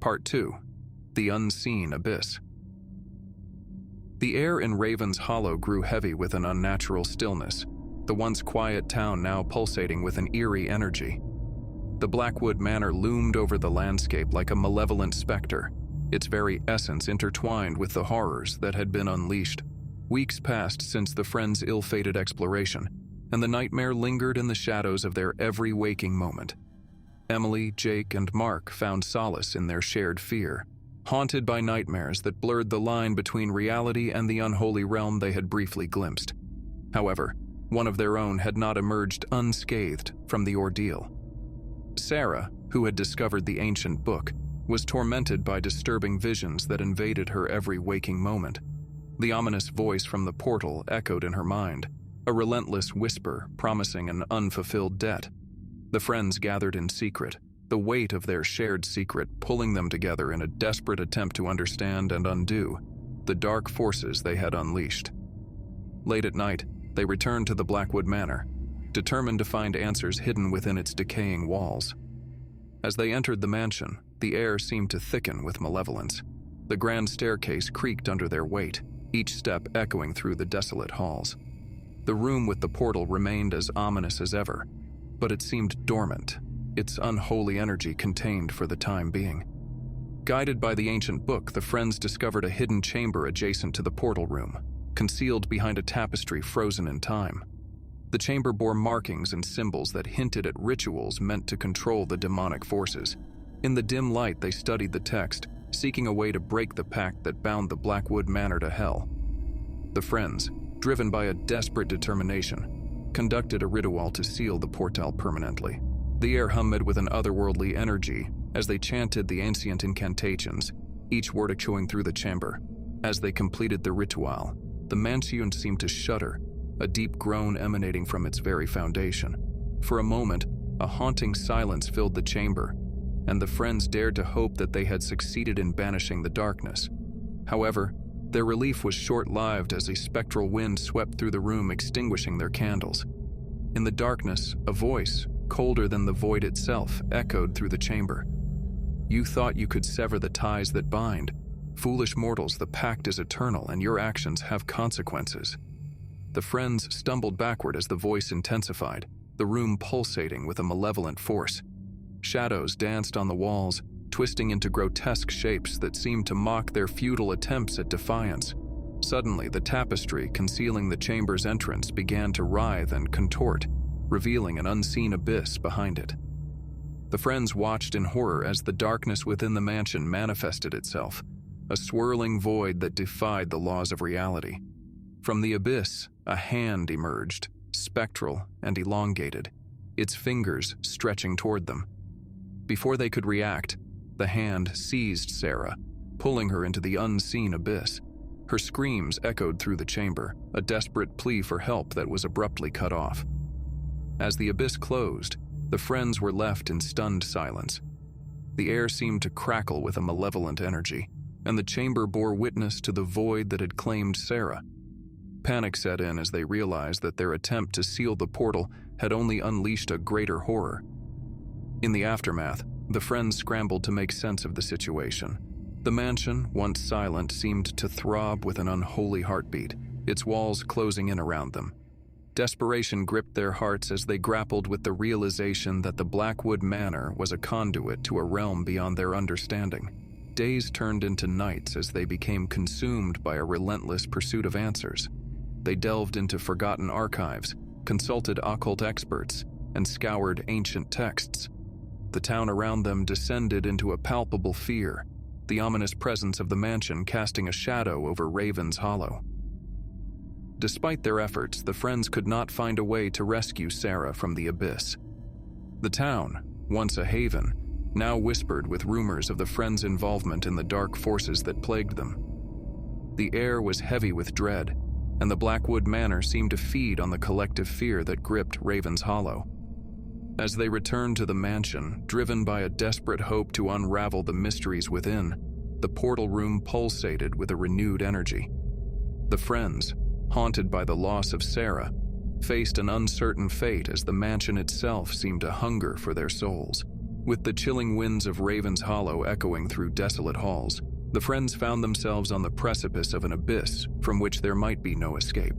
Part 2. The Unseen Abyss. The air in Raven's Hollow grew heavy with an unnatural stillness, the once quiet town now pulsating with an eerie energy. The Blackwood Manor loomed over the landscape like a malevolent specter, its very essence intertwined with the horrors that had been unleashed. Weeks passed since the friends' ill-fated exploration, and the nightmare lingered in the shadows of their every waking moment. Emily, Jake, and Mark found solace in their shared fear, haunted by nightmares that blurred the line between reality and the unholy realm they had briefly glimpsed. However, one of their own had not emerged unscathed from the ordeal. Sarah, who had discovered the ancient book, was tormented by disturbing visions that invaded her every waking moment. The ominous voice from the portal echoed in her mind, a relentless whisper promising an unfulfilled debt. The friends gathered in secret, the weight of their shared secret pulling them together in a desperate attempt to understand and undo the dark forces they had unleashed. Late at night, they returned to the Blackwood Manor, determined to find answers hidden within its decaying walls. As they entered the mansion, the air seemed to thicken with malevolence. The grand staircase creaked under their weight, each step echoing through the desolate halls. The room with the portal remained as ominous as ever, but it seemed dormant, its unholy energy contained for the time being. Guided by the ancient book, the friends discovered a hidden chamber adjacent to the portal room, concealed behind a tapestry frozen in time. The chamber bore markings and symbols that hinted at rituals meant to control the demonic forces. In the dim light, they studied the text, seeking a way to break the pact that bound the Blackwood Manor to hell. The friends, driven by a desperate determination, conducted a ritual to seal the portal permanently. The air hummed with an otherworldly energy as they chanted the ancient incantations, each word echoing through the chamber. As they completed the ritual, the mansion seemed to shudder, a deep groan emanating from its very foundation. For a moment, a haunting silence filled the chamber, and the friends dared to hope that they had succeeded in banishing the darkness. However, their relief was short-lived as a spectral wind swept through the room, extinguishing their candles. In the darkness, a voice, colder than the void itself, echoed through the chamber. "You thought you could sever the ties that bind. Foolish mortals, the pact is eternal, and your actions have consequences." The friends stumbled backward as the voice intensified, the room pulsating with a malevolent force. Shadows danced on the walls, twisting into grotesque shapes that seemed to mock their futile attempts at defiance. Suddenly, the tapestry concealing the chamber's entrance began to writhe and contort, revealing an unseen abyss behind it. The friends watched in horror as the darkness within the mansion manifested itself, a swirling void that defied the laws of reality. From the abyss, a hand emerged, spectral and elongated, its fingers stretching toward them. Before they could react, the hand seized Sarah, pulling her into the unseen abyss. Her screams echoed through the chamber, a desperate plea for help that was abruptly cut off. As the abyss closed, the friends were left in stunned silence. The air seemed to crackle with a malevolent energy, and the chamber bore witness to the void that had claimed Sarah. Panic set in as they realized that their attempt to seal the portal had only unleashed a greater horror. In the aftermath, the friends scrambled to make sense of the situation. The mansion, once silent, seemed to throb with an unholy heartbeat, its walls closing in around them. Desperation gripped their hearts as they grappled with the realization that the Blackwood Manor was a conduit to a realm beyond their understanding. Days turned into nights as they became consumed by a relentless pursuit of answers. They delved into forgotten archives, consulted occult experts, and scoured ancient texts. The town around them descended into a palpable fear, the ominous presence of the mansion casting a shadow over Raven's Hollow. Despite their efforts, the friends could not find a way to rescue Sarah from the abyss. The town, once a haven, now whispered with rumors of the friends' involvement in the dark forces that plagued them. The air was heavy with dread, and the Blackwood Manor seemed to feed on the collective fear that gripped Raven's Hollow. As they returned to the mansion, driven by a desperate hope to unravel the mysteries within, the portal room pulsated with a renewed energy. The friends, haunted by the loss of Sarah, faced an uncertain fate as the mansion itself seemed to hunger for their souls. With the chilling winds of Raven's Hollow echoing through desolate halls, the friends found themselves on the precipice of an abyss from which there might be no escape.